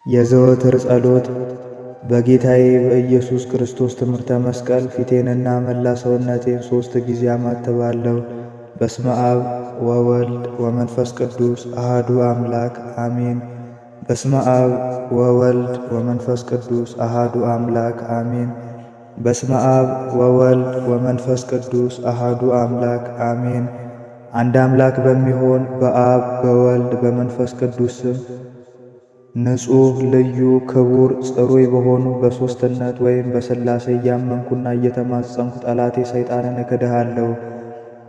የዘወትር ጸሎት በጌታዬ በኢየሱስ ክርስቶስ ትምህርተ መስቀል ፊቴንና መላ ሰውነቴን 3 ጊዜ አማትባለሁ። በስመ አብ ወወልድ ወመንፈስ ቅዱስ አሃዱ አምላክ አሜን። በስመ አብ ወወልድ ወመንፈስ ቅዱስ አሃዱ አምላክ አሜን። በስመ አብ ወወልድ ወመንፈስ ቅዱስ አሃዱ አምላክ አሜን። አንድ አምላክ በሚሆን በአብ በወልድ በመንፈስ ቅዱስ ስም ንጹሕ ልዩ ክቡር ጽሩይ በሆኑ በሦስትነት ወይም በሥላሴ እያመንኩና እየተማጸንኩ ጠላቴ ሰይጣንን እክድሃለሁ።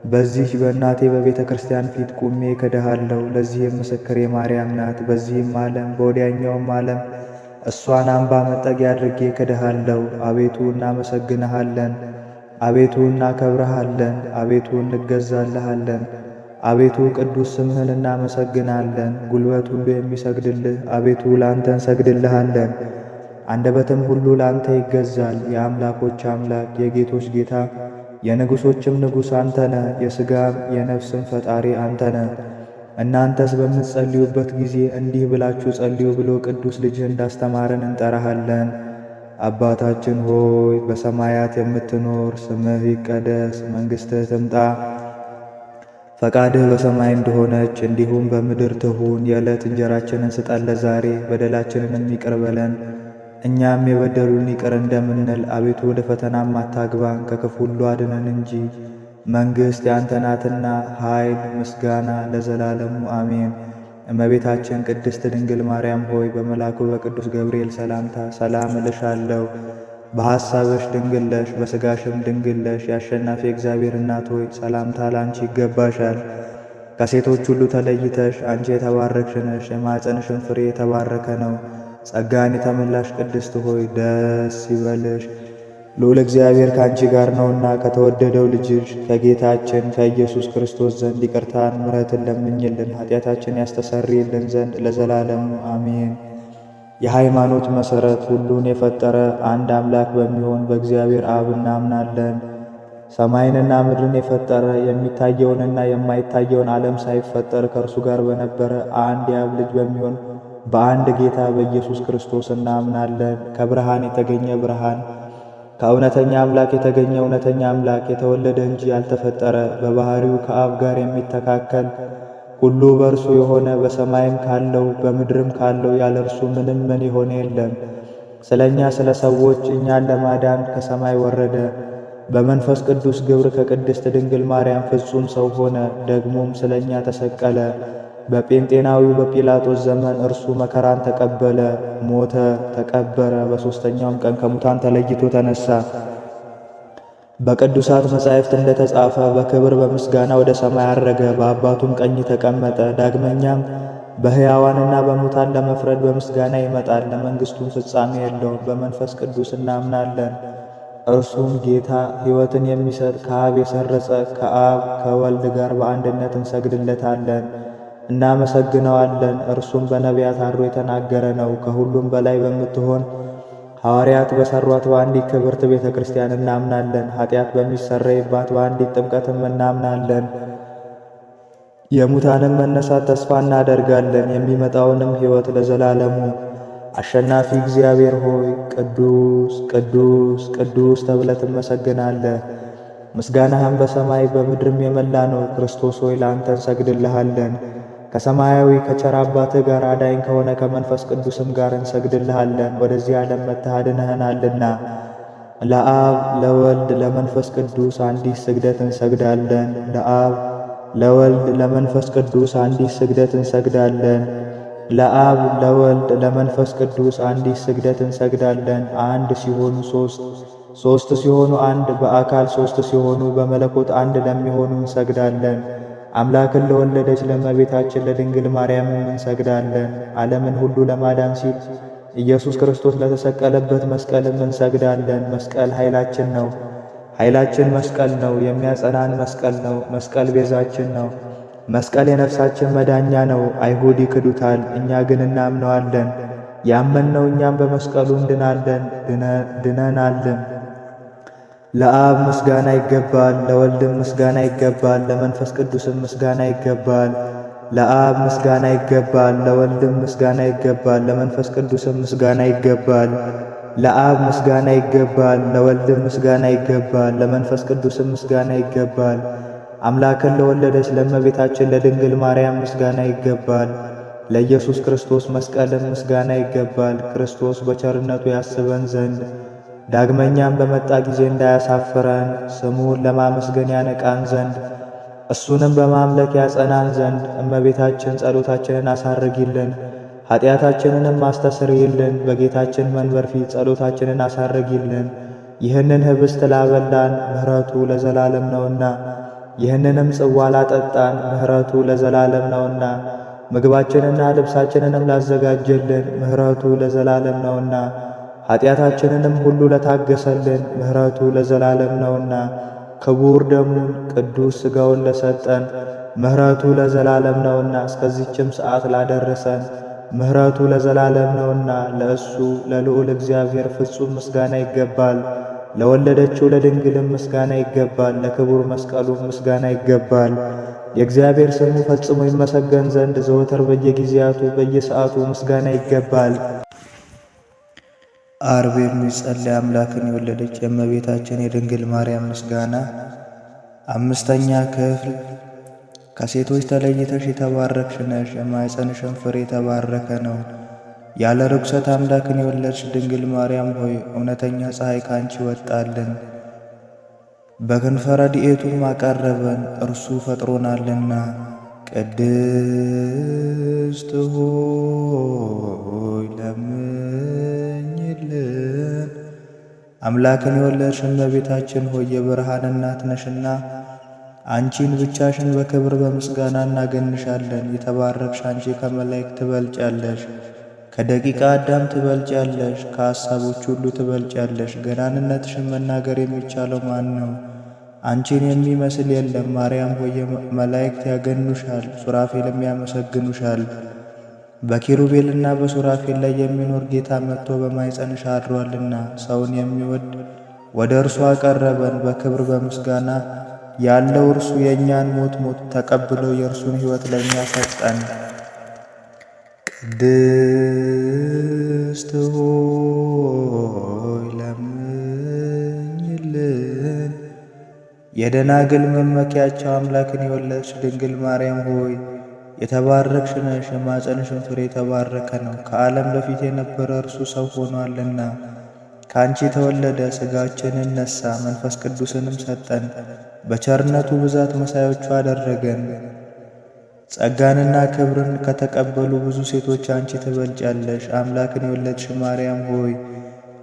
በዚህ በእናቴ በቤተ ክርስቲያን ፊት ቁሜ እክድሃለሁ። ለዚህም ምስክሬ ማርያም ናት። በዚህም ዓለም በወዲያኛውም ዓለም እሷን አምባ መጠጊያ አድርጌ እክድሃለሁ። አቤቱ እናመሰግንሃለን፣ አቤቱ እናከብረሃለን፣ አቤቱ እንገዛልሃለን። አቤቱ ቅዱስ ስምህን እናመሰግናለን። ጉልበት ሁሉ የሚሰግድልህ አቤቱ ላንተ እንሰግድልሃለን። አንደበትም ሁሉ ላንተ ይገዛል። የአምላኮች አምላክ የጌቶች ጌታ የንጉሶችም ንጉሥ አንተ ነህ። የሥጋም የነፍስም ፈጣሪ አንተ ነህ። እናንተስ በምትጸልዩበት ጊዜ እንዲህ ብላችሁ ጸልዩ ብሎ ቅዱስ ልጅህ እንዳስተማረን እንጠራሃለን። አባታችን ሆይ በሰማያት የምትኖር፣ ስምህ ይቀደስ፣ መንግሥትህ ትምጣ፣ ፈቃድህ በሰማይ እንደሆነች እንዲሁም በምድር ትሁን። የዕለት እንጀራችንን ስጠን ዛሬ፣ በደላችንንም ይቅር በለን እኛም የበደሉን ይቅር እንደምንል። አቤቱ ወደ ፈተናም አታግባን፣ ከክፉ ሁሉ አድነን እንጂ መንግሥት ያንተ ናትና ኃይል፣ ምስጋና ለዘላለሙ አሜን። እመቤታችን ቅድስት ድንግል ማርያም ሆይ በመልአኩ በቅዱስ ገብርኤል ሰላምታ ሰላም እልሻለሁ። በሐሳብሽ ድንግል ነሽ፣ በሥጋሽም ድንግል ነሽ። የአሸናፊ እግዚአብሔር እናት ሆይ ሰላምታ ላንቺ ይገባሻል። ከሴቶች ሁሉ ተለይተሽ አንቺ የተባረክሽ ነሽ፣ የማኅፀንሽም ፍሬ የተባረከ ነው። ጸጋን የተመላሽ ቅድስት ሆይ ደስ ይበልሽ፣ ልዑል እግዚአብሔር ከአንቺ ጋር ነውና ከተወደደው ልጅሽ ከጌታችን ከኢየሱስ ክርስቶስ ዘንድ ይቅርታን ምሕረትን ለምኝልን ኃጢአታችን ያስተሰርይልን ዘንድ ለዘላለሙ አሜን። የሃይማኖት መሠረት ሁሉን የፈጠረ አንድ አምላክ በሚሆን በእግዚአብሔር አብ እናምናለን። ሰማይንና ምድርን የፈጠረ የሚታየውንና የማይታየውን ዓለም ሳይፈጠር ከእርሱ ጋር በነበረ አንድ የአብ ልጅ በሚሆን በአንድ ጌታ በኢየሱስ ክርስቶስ እናምናለን። ከብርሃን የተገኘ ብርሃን፣ ከእውነተኛ አምላክ የተገኘ እውነተኛ አምላክ፣ የተወለደ እንጂ ያልተፈጠረ፣ በባሕሪው ከአብ ጋር የሚተካከል ሁሉ በእርሱ የሆነ፣ በሰማይም ካለው በምድርም ካለው ያለ እርሱ ምንም ምን የሆነ የለም። ስለ እኛ ስለ ሰዎች እኛን ለማዳን ከሰማይ ወረደ። በመንፈስ ቅዱስ ግብር ከቅድስት ድንግል ማርያም ፍጹም ሰው ሆነ። ደግሞም ስለ እኛ ተሰቀለ። በጴንጤናዊው በጲላጦስ ዘመን እርሱ መከራን ተቀበለ፣ ሞተ፣ ተቀበረ። በሦስተኛውም ቀን ከሙታን ተለይቶ ተነሣ። በቅዱሳት መጻሕፍት እንደተጻፈ በክብር በምስጋና ወደ ሰማይ አረገ፣ በአባቱም ቀኝ ተቀመጠ። ዳግመኛም በሕያዋንና በሙታን ለመፍረድ በምስጋና ይመጣል። ለመንግሥቱም ፍጻሜ የለውም። በመንፈስ ቅዱስ እናምናለን። እርሱም ጌታ ሕይወትን የሚሰጥ ከአብ የሰረጸ ከአብ ከወልድ ጋር በአንድነት እንሰግድለታለን፣ እናመሰግነዋለን። እርሱም በነቢያት አድሮ የተናገረ ነው። ከሁሉም በላይ በምትሆን ሐዋርያት በሠሯት በአንዲት ክብርት ቤተ ክርስቲያን እናምናለን። ኃጢአት በሚሰረይባት በአንዲት ጥምቀትም እናምናለን። የሙታንን መነሳት ተስፋ እናደርጋለን፣ የሚመጣውንም ሕይወት ለዘላለሙ። አሸናፊ እግዚአብሔር ሆይ ቅዱስ ቅዱስ ቅዱስ ተብለህ ትመሰግናለህ። ምስጋናህም በሰማይ በምድርም የመላ ነው። ክርስቶስ ሆይ ለአንተ እንሰግድልሃለን። ከሰማያዊ ከቸር አባትህ ጋር አዳኝ ከሆነ ከመንፈስ ቅዱስም ጋር እንሰግድልሃለን። ወደዚህ ዓለም መጥተህ አድነኸናልና ለአብ ለወልድ ለመንፈስ ቅዱስ አንዲት ስግደት እንሰግዳለን። ለአብ ለወልድ ለመንፈስ ቅዱስ አንዲት ስግደት እንሰግዳለን። ለአብ ለወልድ ለመንፈስ ቅዱስ አንዲት ስግደት እንሰግዳለን። አንድ ሲሆኑ ሦስት፣ ሦስት ሲሆኑ አንድ፣ በአካል ሦስት ሲሆኑ በመለኮት አንድ ለሚሆኑ እንሰግዳለን። አምላክን ለወለደች ለእመቤታችን ለድንግል ማርያም እንሰግዳለን። ዓለምን ሁሉ ለማዳን ሲል ኢየሱስ ክርስቶስ ለተሰቀለበት መስቀልም እንሰግዳለን። መስቀል ኃይላችን ነው። ኃይላችን መስቀል ነው። የሚያጸናን መስቀል ነው። መስቀል ቤዛችን ነው። መስቀል የነፍሳችን መዳኛ ነው። አይሁድ ይክዱታል፣ እኛ ግን እናምነዋለን። ያመንነው እኛም በመስቀሉ ድነናልን። ለአብ ምስጋና ይገባል፣ ለወልድም ምስጋና ይገባል፣ ለመንፈስ ቅዱስም ምስጋና ይገባል። ለአብ ምስጋና ይገባል፣ ለወልድም ምስጋና ይገባል፣ ለመንፈስ ቅዱስም ምስጋና ይገባል። ለአብ ምስጋና ይገባል፣ ለወልድም ምስጋና ይገባል፣ ለመንፈስ ቅዱስም ምስጋና ይገባል። አምላክን ለወለደች ለእመቤታችን ለድንግል ማርያም ምስጋና ይገባል። ለኢየሱስ ክርስቶስ መስቀልም ምስጋና ይገባል። ክርስቶስ በቸርነቱ ያስበን ዘንድ ዳግመኛም በመጣ ጊዜ እንዳያሳፍረን ስሙን ለማመስገን ያነቃን ዘንድ እሱንም በማምለክ ያጸናን ዘንድ እመቤታችን ጸሎታችንን አሳርጊልን፣ ኃጢአታችንንም አስተስርይልን። በጌታችን መንበር ፊት ጸሎታችንን አሳርጊልን። ይህንን ኅብስት ላበላን ምሕረቱ ለዘላለም ነውና፣ ይህንንም ጽዋ ላጠጣን ምሕረቱ ለዘላለም ነውና፣ ምግባችንና ልብሳችንንም ላዘጋጀልን ምሕረቱ ለዘላለም ነውና፣ ኃጢአታችንንም ሁሉ ለታገሰልን ምሕረቱ ለዘላለም ነውና፣ ክቡር ደሙን ቅዱስ ሥጋውን ለሰጠን ምሕረቱ ለዘላለም ነውና፣ እስከዚችም ሰዓት ላደረሰን ምሕረቱ ለዘላለም ነውና፣ ለእሱ ለልዑል እግዚአብሔር ፍጹም ምስጋና ይገባል። ለወለደችው ለድንግልም ምስጋና ይገባል። ለክቡር መስቀሉ ምስጋና ይገባል። የእግዚአብሔር ስሙ ፈጽሞ ይመሰገን ዘንድ ዘወትር በየጊዜያቱ በየሰዓቱ ምስጋና ይገባል። ዓርብ የሚጸለይ አምላክን የወለደች የእመቤታችን የድንግል ማርያም ምስጋና። አምስተኛ ክፍል። ከሴቶች ተለይተሽ የተባረክሽ ነሽ፣ የማኅፀንሽም ፍሬ የተባረከ ነው። ያለ ርኩሰት አምላክን የወለድሽ ድንግል ማርያም ሆይ እውነተኛ ፀሐይ ካንቺ ወጣልን፣ በክንፈ ረድኤቱም አቀረበን፣ እርሱ ፈጥሮናልና። ቅድስት ሆይ ለምኝልን። አምላክን የወለድሽ እመቤታችን ሆይ የብርሃን እናት ነሽና አንቺን ብቻሽን በክብር በምስጋና እናገንሻለን። የተባረክሽ አንቺ ከመላእክት ትበልጫለሽ፣ ከደቂቀ አዳም ትበልጫለሽ፣ ከሐሳቦች ሁሉ ትበልጫለሽ። ገናንነትሽን መናገር የሚቻለው ማን ነው? አንቺን የሚመስል የለም። ማርያም ሆይ መላእክት ያገኑሻል፣ ሱራፌልም ያመሰግኑሻል። በኪሩቤልና በሱራፌል ላይ የሚኖር ጌታ መጥቶ በማኅፀንሽ አድሯልና ሰውን የሚወድ ወደ እርሱ አቀረበን። በክብር በምስጋና ያለው እርሱ የእኛን ሞት ተቀብሎ የእርሱን ሕይወት ለእኛ ሰጠን። ቅድስት ሆይ ለምኝልን። የደናግል መመኪያቸው አምላክን የወለድሽ ድንግል ማርያም ሆይ የተባረክሽ ነሽ፣ የማኅፀንሽን ፍሬ የተባረከ ነው። ከዓለም በፊት የነበረ እርሱ ሰው ሆኗልና ከአንቺ ተወለደ፣ ሥጋችንን ነሣ፣ መንፈስ ቅዱስንም ሰጠን። በቸርነቱ ብዛት መሳዮቹ አደረገን። ጸጋንና ክብርን ከተቀበሉ ብዙ ሴቶች አንቺ ትበልጫለሽ። አምላክን የወለድሽ ማርያም ሆይ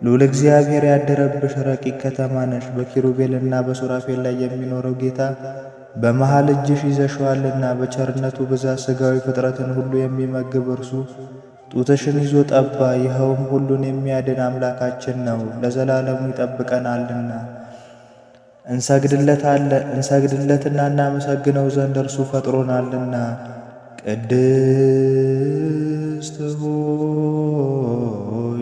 ልዑል እግዚአብሔር ያደረብሽ ረቂቅ ከተማ ነሽ። በኪሩቤልና በሱራፌል ላይ የሚኖረው ጌታ በመሃል እጅሽ ይዘሽዋልና በቸርነቱ ብዛት ሥጋዊ ፍጥረትን ሁሉ የሚመግብ እርሱ ጡትሽን ይዞ ጠባ። ይኸውም ሁሉን የሚያድን አምላካችን ነው፣ ለዘላለሙ ይጠብቀናልና። እንሰግድለትና እናመሰግነው ዘንድ እርሱ ፈጥሮናልና። ቅድስት ሆይ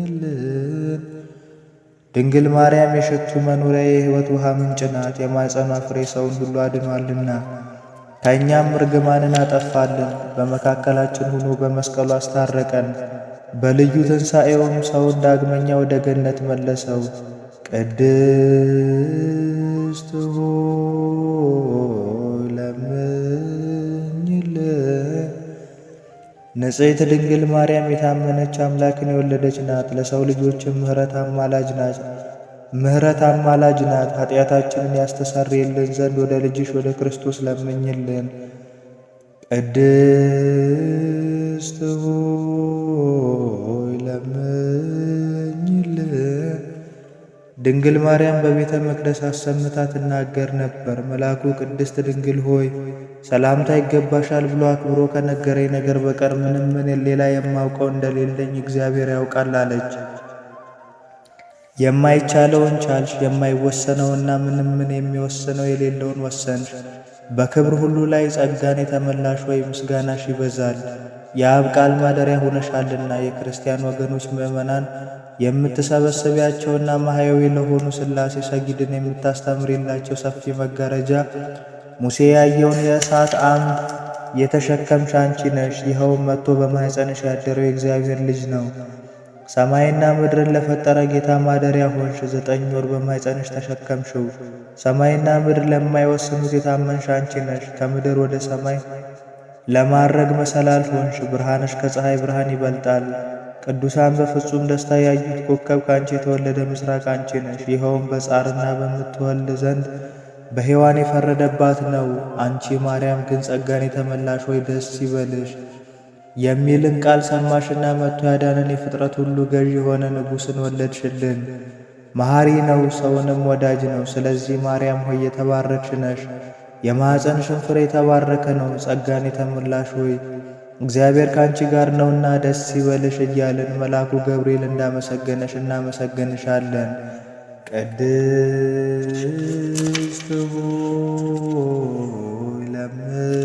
ለምኝልን። ድንግል ማርያም የሽቱ መኖሪያ የሕይወት ውሃ ምንጭ ናት። የማኅፀኗ ፍሬ ሰውን ሁሉ አድኗልና ከእኛም እርግማንን አጠፋልን። በመካከላችን ሆኖ በመስቀሉ አስታረቀን። በልዩ ትንሣኤውም ሰውን ዳግመኛ ወደ ገነት መለሰው። ቅድስት ሆይ ለምኝልን። ንጽሕት ድንግል ማርያም የታመነች አምላክን የወለደች ናት። ለሰው ልጆችም ምሕረት አማላጅ ናት። ኃጢአታችንን ያስተሰርይልን ዘንድ ወደ ልጅሽ ወደ ክርስቶስ ለምኝልን። ቅድስት ሆይ ለምኝልን። ድንግል ማርያም በቤተ መቅደስ አሰምታ ትናገር ነበር። መልአኩ ቅድስት ድንግል ሆይ ሰላምታ ይገባሻል ብሎ አክብሮ ከነገረኝ ነገር በቀር ምንም ሌላ የማውቀው እንደሌለኝ እግዚአብሔር ያውቃል አለች። የማይቻለውን ቻልሽ፣ የማይወሰነውና ምንም የሚወሰነው የሌለውን ወሰንሽ። በክብር ሁሉ ላይ ጸጋን የተመላሽ ሆይ ምስጋናሽ ይበዛል። የአብ ቃል ማደሪያ ሆነሻልና የክርስቲያን ወገኖች ምእመናን የምትሰበስቢያቸውና ማህያዊ ለሆኑ ሥላሴ ሰጊድን የምታስተምሪላቸው ሰፊ መጋረጃ ሙሴ ያየውን የእሳት አምድ የተሸከምሽ አንቺ ነሽ። ይኸውም መጥቶ በማኅፀንሽ ያደረው የእግዚአብሔር ልጅ ነው። ሰማይና ምድርን ለፈጠረ ጌታ ማደሪያ ሆንሽ። 9 ወር በማኅፀንሽ ተሸከምሽው። ሰማይና ምድር ለማይወስኑት የታመንሽ አንቺ ነሽ። ከምድር ወደ ሰማይ ለማድረግ መሰላል ሆንሽ። ብርሃንሽ ከፀሐይ ብርሃን ይበልጣል። ቅዱሳን በፍጹም ደስታ ያዩት ኮከብ ከአንቺ የተወለደ ምስራቅ አንቺ ነሽ። ይኸውም በጻርና በምትወልድ ዘንድ በሔዋን የፈረደባት ነው። አንቺ ማርያም ግን ጸጋን የተመላሽ ሆይ ደስ ይበልሽ የሚልን ቃል ሰማሽና መጥቶ ያዳነን የፍጥረት ሁሉ ገዥ የሆነ ንጉሥን ወለድሽልን። መሐሪ ነው፣ ሰውንም ወዳጅ ነው። ስለዚህ ማርያም ሆይ የተባረክሽ ነሽ፣ የማኅፀንሽን ፍሬ የተባረከ ነው። ጸጋን የተመላሽ ሆይ እግዚአብሔር ከአንቺ ጋር ነውና ደስ ይበልሽ እያልን መልአኩ ገብርኤል እንዳመሰገነሽ እናመሰግንሻለን። ቅድስት ሆይ ለምን